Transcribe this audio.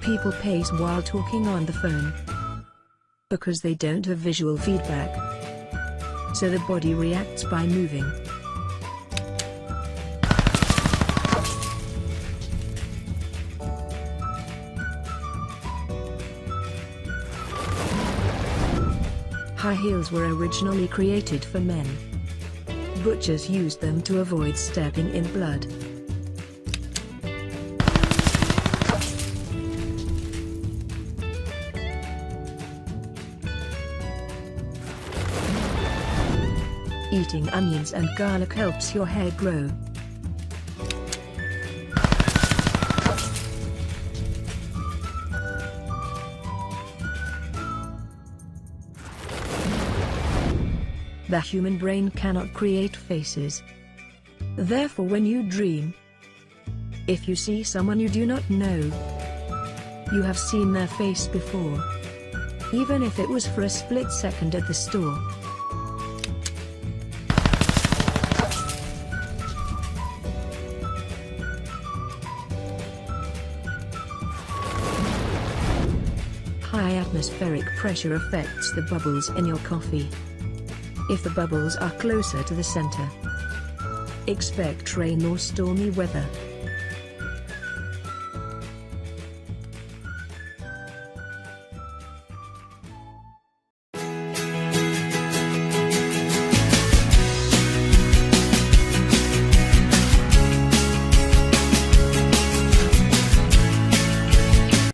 people pace while talking on the phone because they don't have visual feedback. So the body reacts by moving. High heels were originally created for men. Butchers used them to avoid stepping in blood. Eating onions and garlic helps your hair grow. The human brain cannot create faces. Therefore, when you dream, if you see someone you do not know, you have seen their face before, even if it was for a split second at the store. High atmospheric pressure affects the bubbles in your coffee. If the bubbles are closer to the center, expect rain or stormy weather.